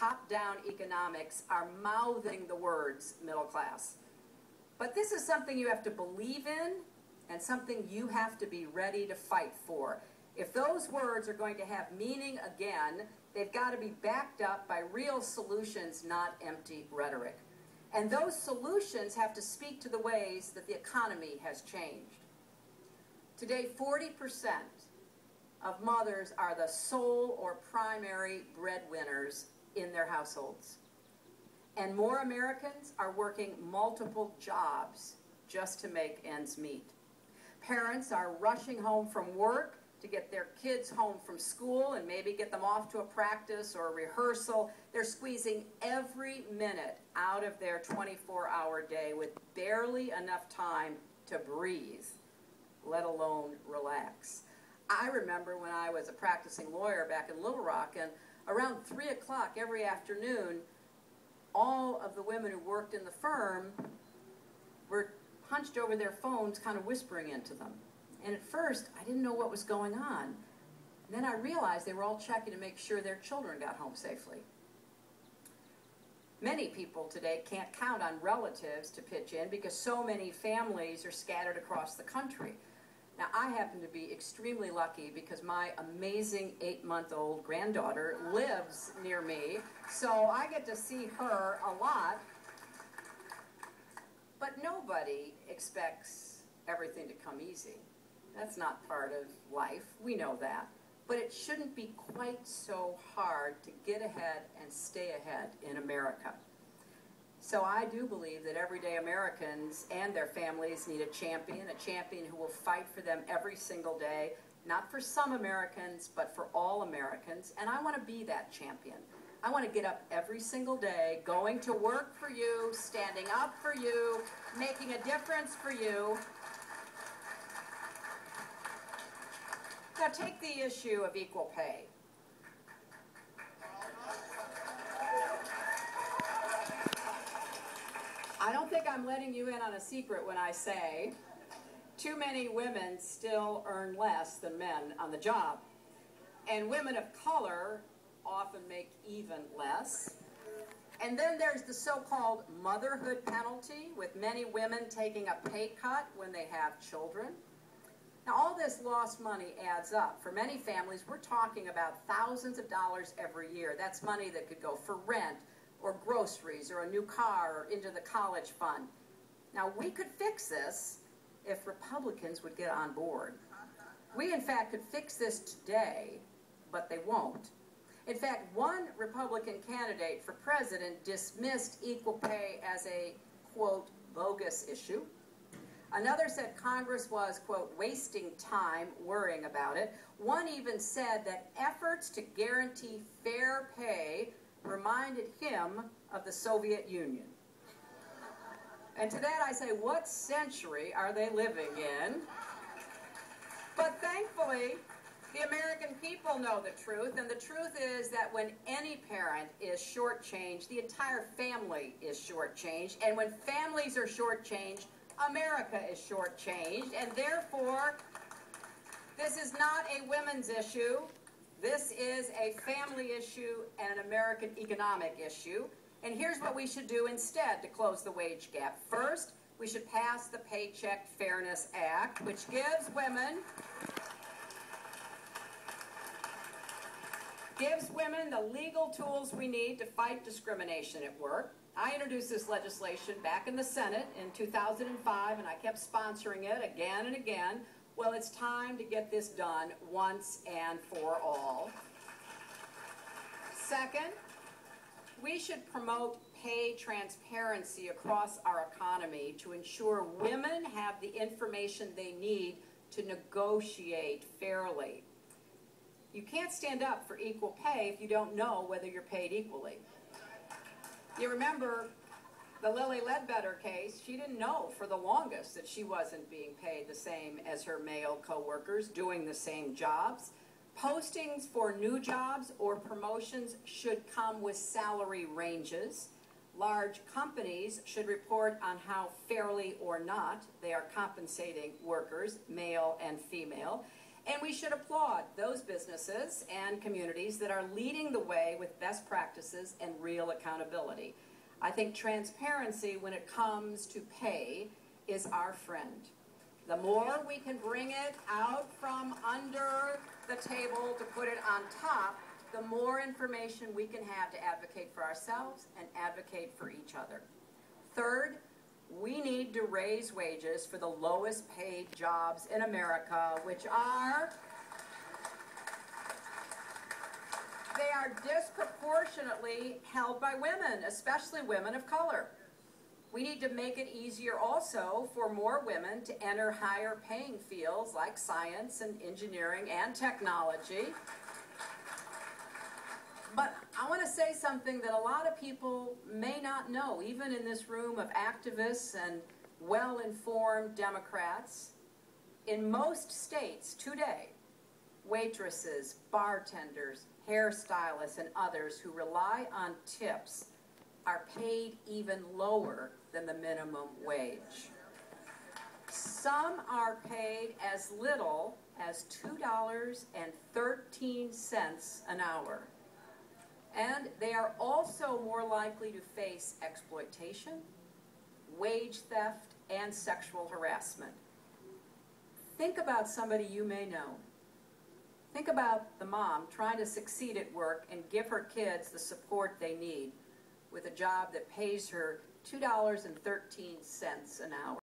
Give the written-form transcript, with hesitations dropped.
top-down economics are mouthing the words middle class. But this is something you have to believe in and something you have to be ready to fight for. If those words are going to have meaning again, they've got to be backed up by real solutions, not empty rhetoric. And those solutions have to speak to the ways that the economy has changed. Today, 40% of mothers are the sole or primary breadwinners in their households. And more Americans are working multiple jobs just to make ends meet. Parents are rushing home from work to get their kids home from school and maybe get them off to a practice or a rehearsal. They're squeezing every minute out of their 24-hour day with barely enough time to breathe, let alone relax. I remember when I was a practicing lawyer back in Little Rock, and around 3 o'clock every afternoon, all of the women who worked in the firm were hunched over their phones, kind of whispering into them. And at first, I didn't know what was going on. And then I realized they were all checking to make sure their children got home safely. Many people today can't count on relatives to pitch in because so many families are scattered across the country. Now, I happen to be extremely lucky because my amazing 8-month-old granddaughter lives near me, so I get to see her a lot. But nobody expects everything to come easy. That's not part of life. We know that. But it shouldn't be quite so hard to get ahead and stay ahead in America. So I do believe that everyday Americans and their families need a champion who will fight for them every single day, not for some Americans, but for all Americans. And I want to be that champion. I want to get up every single day, going to work for you, standing up for you, making a difference for you. Now take the issue of equal pay. I don't think I'm letting you in on a secret when I say too many women still earn less than men on the job. And women of color often make even less. And then there's the so-called motherhood penalty, with many women taking a pay cut when they have children. Now, all this lost money adds up. For many families, we're talking about thousands of dollars every year. That's money that could go for rent or groceries or a new car or into the college fund. Now, we could fix this if Republicans would get on board. We, in fact, could fix this today, but they won't. In fact, one Republican candidate for president dismissed equal pay as a, quote, bogus issue. Another said Congress was, quote, wasting time worrying about it. One even said that efforts to guarantee fair pay reminded him of the Soviet Union. And to that I say, what century are they living in? But thankfully, the American people know the truth, and the truth is that when any parent is shortchanged, the entire family is shortchanged, and when families are shortchanged, America is shortchanged, and therefore, this is not a women's issue. This is a family issue and an American economic issue. And here's what we should do instead to close the wage gap. First, we should pass the Paycheck Fairness Act, which gives women the legal tools we need to fight discrimination at work. I introduced this legislation back in the Senate in 2005, and I kept sponsoring it again and again. Well, it's time to get this done once and for all. Second, we should promote pay transparency across our economy to ensure women have the information they need to negotiate fairly. You can't stand up for equal pay if you don't know whether you're paid equally. You remember the Lilly Ledbetter case. She didn't know for the longest that she wasn't being paid the same as her male co-workers doing the same jobs. Postings for new jobs or promotions should come with salary ranges. Large companies should report on how fairly or not they are compensating workers, male and female. And we should applaud those businesses and communities that are leading the way with best practices and real accountability. I think transparency when it comes to pay is our friend. The more we can bring it out from under the table to put it on top, the more information we can have to advocate for ourselves and advocate for each other. Third, we need to raise wages for the lowest paid jobs in America, which are, they are disproportionately held by women, especially women of color. We need to make it easier also for more women to enter higher paying fields like science and engineering and technology. But I want to say something that a lot of people may not know, even in this room of activists and well-informed Democrats. In most states today, waitresses, bartenders, hairstylists, and others who rely on tips are paid even lower than the minimum wage. Some are paid as little as $2.13 an hour. And they are also more likely to face exploitation, wage theft, and sexual harassment. Think about somebody you may know. Think about the mom trying to succeed at work and give her kids the support they need with a job that pays her $2.13 an hour.